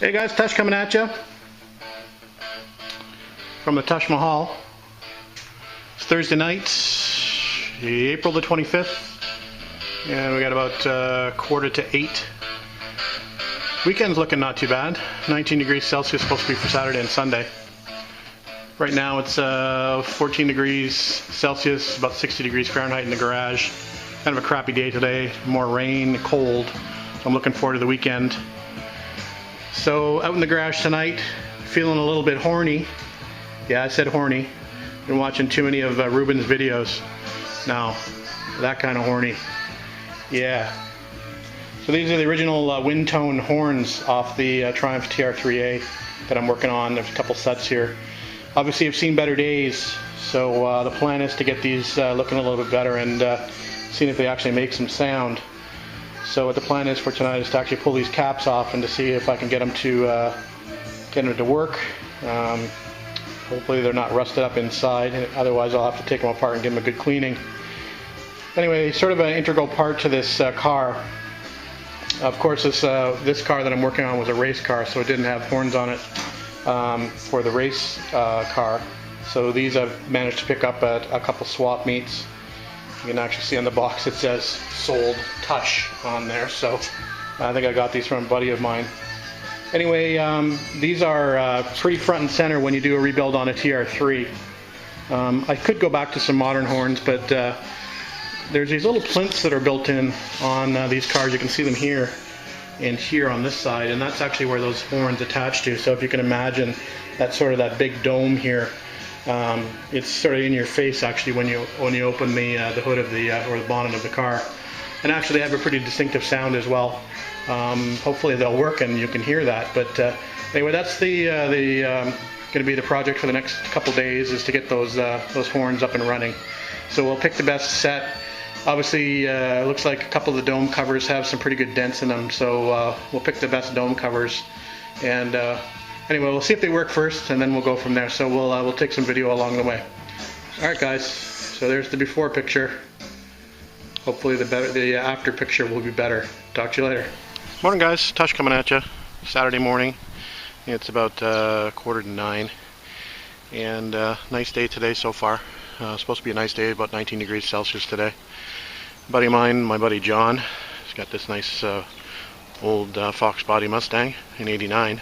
Hey guys, Tush coming at you from the Taj Mahal. It's Thursday night, April the 25th, and we got about 7:45. Weekend's looking not too bad. 19 degrees Celsius supposed to be for Saturday and Sunday. Right now it's 14 degrees Celsius, about 60 degrees Fahrenheit in the garage. Kind of a crappy day today, more rain, cold. So I'm looking forward to the weekend. So out in the garage tonight, feeling a little bit horny. Yeah, I said horny. Been watching too many of Ruben's videos. Now, that kind of horny. Yeah. So these are the original wind tone horns off the Triumph TR3A that I'm working on. There's a couple sets here. Obviously I've seen better days, so the plan is to get these looking a little bit better and seeing if they actually make some sound. So what the plan is for tonight is to actually pull these caps off and to see if I can get them to work. Hopefully they're not rusted up inside, otherwise I'll have to take them apart and give them a good cleaning. Anyway, sort of an integral part to this car. Of course, this car that I'm working on was a race car, so it didn't have horns on it for the race car. So these I've managed to pick up at a couple swap meets. You can actually see on the box it says sold Tush on there, so I think I got these from a buddy of mine. Anyway, these are pretty front and center when you do a rebuild on a TR3. I could go back to some modern horns, but there's these little plinths that are built in on these cars. You can see them here and here on this side, and that's actually where those horns attach to. So if you can imagine that big dome here. It's sort of in your face actually when you open the hood of or the bonnet of the car, and actually they have a pretty distinctive sound as well. Hopefully they'll work and you can hear that. But anyway, that's going to be the project for the next couple days, is to get those horns up and running. So we'll pick the best set. Obviously, it looks like a couple of the dome covers have some pretty good dents in them, so we'll pick the best dome covers. And anyway, we'll see if they work first, and then we'll go from there. So we'll take some video along the way. All right, guys. So there's the before picture. Hopefully the after picture will be better. Talk to you later. Morning, guys. Tush coming at you. Saturday morning. It's about 8:45, and nice day today so far. Supposed to be a nice day, about 19 degrees Celsius today. A buddy of mine, my buddy John, he's got this nice old Fox body Mustang in '89.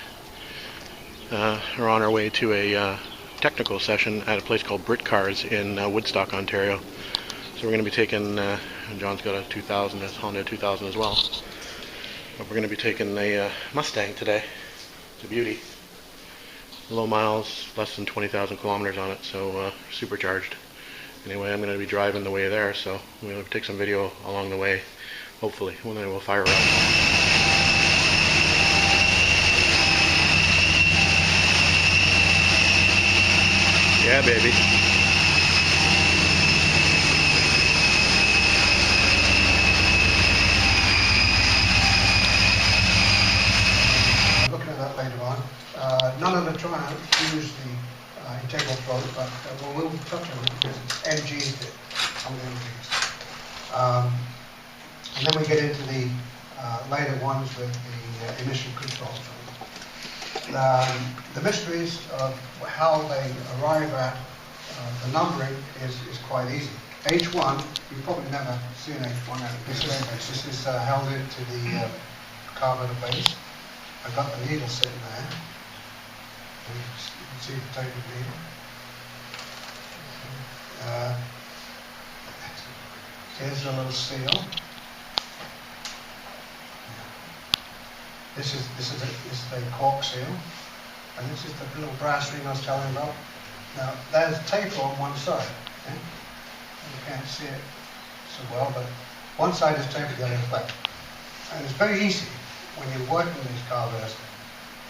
We're on our way to a technical session at a place called Brit Cars in Woodstock, Ontario. So we're going to be taking, John's got a 2000, a Honda 2000 as well. But we're going to be taking a Mustang today. It's a beauty. Low miles, less than 20,000 kilometers on it, so supercharged. Anyway, I'm going to be driving the way there, so I'm going to take some video along the way, hopefully, and then we'll fire up. Yeah, baby. Looking at that later on. None of the Triumphs use the integral float, but we'll touch on it because it's MGs that some of the MGs. And then we get into the later ones with the emission control. The mysteries of how they arrive at the numbering is quite easy. H1, you've probably never seen H1 at this base. This is held into the carburetor base. I've got the needle sitting there. You can see the tapered needle. Here's a little seal. This is a cork seal, and this is the little brass ring I was telling you about. Now there's taper on one side. Okay? You can't see it so well, but one side is tapered, the other is flat. And it's very easy when you're working these carburetors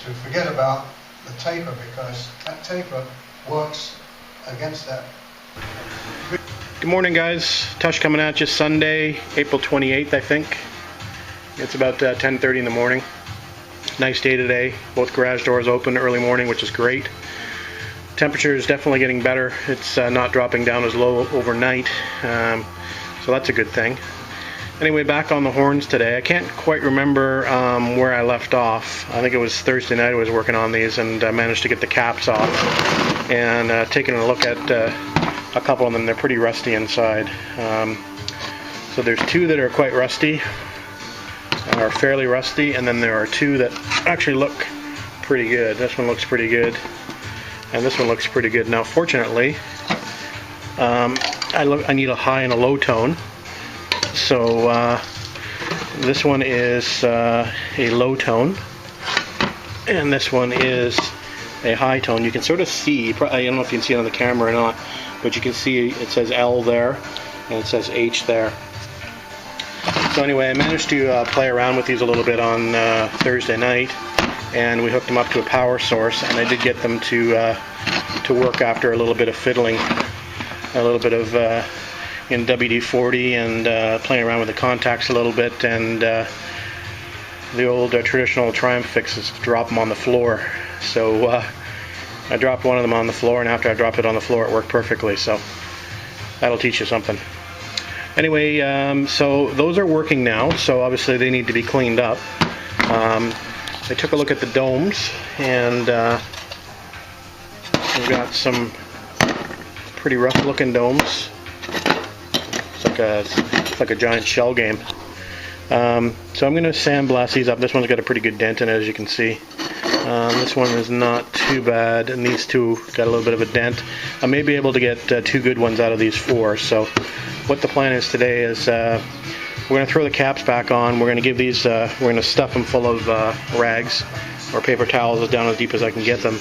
to forget about the taper, because that taper works against that. Good morning, guys. Tush coming at you. Sunday, April 28th, I think. It's about 10:30 in the morning. Nice day today. Both garage doors open early morning, which is great. Temperature is definitely getting better. It's not dropping down as low overnight, so that's a good thing. Anyway, back on the horns today. I can't quite remember where I left off. I think it was Thursday night I was working on these, and I managed to get the caps off. And taking a look at a couple of them, they're pretty rusty inside. So there's two that are quite rusty, are fairly rusty, and then there are two that actually look pretty good. This one looks pretty good, and this one looks pretty good. Now, fortunately, I need a high and a low tone. So this one is a low tone, and this one is a high tone. You can sort of see, I don't know if you can see it on the camera or not, but you can see it says L there, and it says H there. So anyway, I managed to play around with these a little bit on Thursday night, and we hooked them up to a power source, and I did get them to work after a little bit of fiddling, a little bit of in WD-40 and playing around with the contacts a little bit, and the old traditional Triumph fix is to drop them on the floor. So I dropped one of them on the floor, and after I dropped it on the floor it worked perfectly, so that'll teach you something. Anyway, so those are working now, so obviously they need to be cleaned up. I took a look at the domes, and we've got some pretty rough looking domes. It's like a giant shell game. So I'm going to sandblast these up. This one's got a pretty good dent in it, as you can see. This one is not too bad, and these two got a little bit of a dent. I may be able to get two good ones out of these four. So what the plan is today is we're going to throw the caps back on. We're going to give these, we're going to stuff them full of rags or paper towels down as deep as I can get them,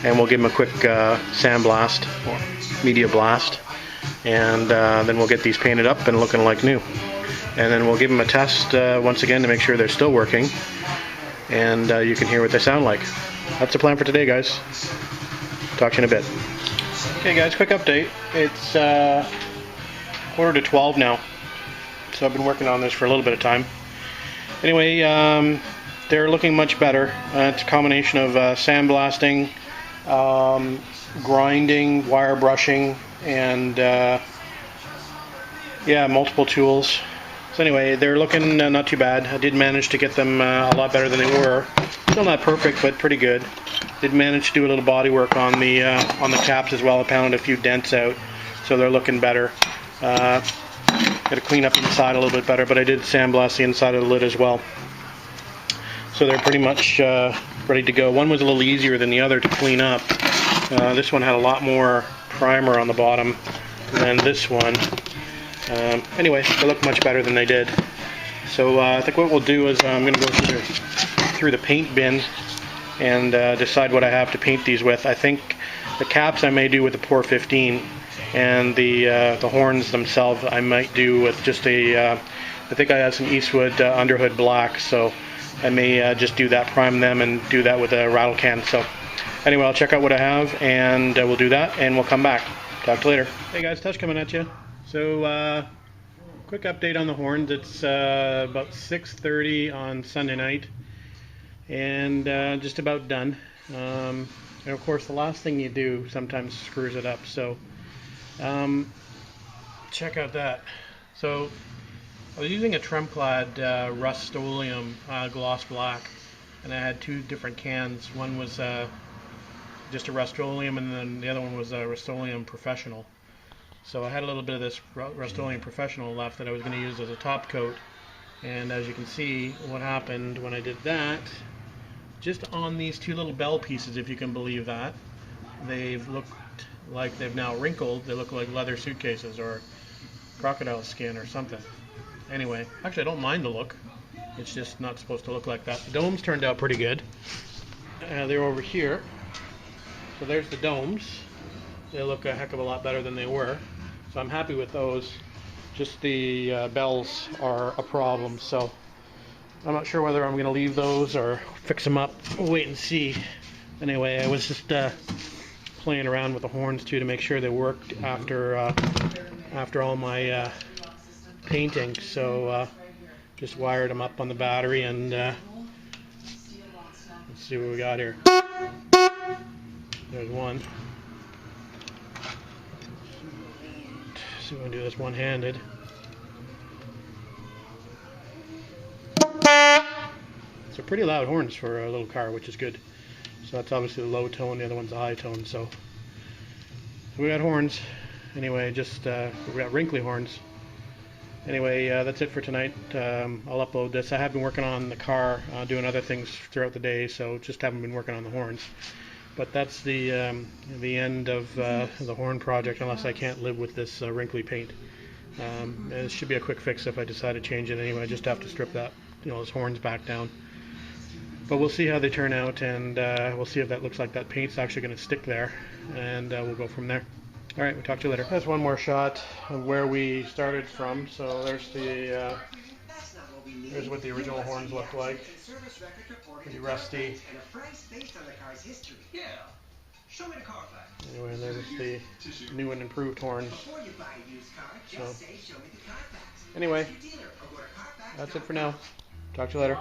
and we'll give them a quick sandblast or media blast. And then we'll get these painted up and looking like new. And then we'll give them a test once again to make sure they're still working, and you can hear what they sound like. That's the plan for today, guys. Talk to you in a bit. Okay guys, quick update. It's 11:45 now, so I've been working on this for a little bit of time. Anyway, they're looking much better. It's a combination of sandblasting, grinding, wire brushing, and yeah, multiple tools. So anyway, they're looking not too bad. I did manage to get them a lot better than they were. Still not perfect, but pretty good. Did manage to do a little body work on the caps as well. I pounded a few dents out, so they're looking better. Got to clean up inside a little bit better, but I did sandblast the inside of the lid as well. So they're pretty much ready to go. One was a little easier than the other to clean up. This one had a lot more primer on the bottom than this one. Anyway, they look much better than they did. So I think what we'll do is I'm going to go through the paint bin and decide what I have to paint these with. I think the caps I may do with the Pour 15, and the horns themselves I might do with just a, I think I have some Eastwood Underhood Black, so I may just do that, prime them, and do that with a rattle can. So anyway, I'll check out what I have, and we'll do that, and we'll come back. Talk to you later. Hey guys, Tush coming at you. So quick update on the horns. It's about 6:30 on Sunday night, and just about done. And of course, the last thing you do sometimes screws it up. So check out that. So I was using a Tremclad Rust-Oleum gloss black, and I had two different cans. One was just a Rust-Oleum, and then the other one was a Rust-Oleum Professional. So I had a little bit of this Rust-Oleum Professional left that I was going to use as a top coat, and as you can see, what happened when I did that, just on these two little bell pieces, if you can believe that, they've looked like they've now wrinkled. They look like leather suitcases or crocodile skin or something. Anyway, actually I don't mind the look. It's just not supposed to look like that. The domes turned out pretty good. They're over here. So there's the domes. They look a heck of a lot better than they were. So I'm happy with those. Just the bells are a problem. So I'm not sure whether I'm going to leave those or fix them up. We'll wait and see. Anyway, I was just playing around with the horns too to make sure they worked after all my painting. So just wired them up on the battery, and let's see what we got here. There's one. See if we can do this one-handed. So pretty loud horns for a little car, which is good. So that's obviously the low tone, the other one's the high tone. So we got horns. Anyway, just we got wrinkly horns. Anyway, that's it for tonight. I'll upload this. I have been working on the car, doing other things throughout the day, so just haven't been working on the horns. But that's the end of the horn project, unless I can't live with this wrinkly paint. It should be a quick fix if I decide to change it anyway. I just have to strip that, those horns back down. But we'll see how they turn out, and we'll see if that looks like that paint's actually going to stick there, and we'll go from there. All right, we'll talk to you later. That's one more shot of where we started from. So there's here's what the original horns looked like. Pretty rusty. Anyway, there's the new and improved horns. So anyway, that's it for now. Talk to you later.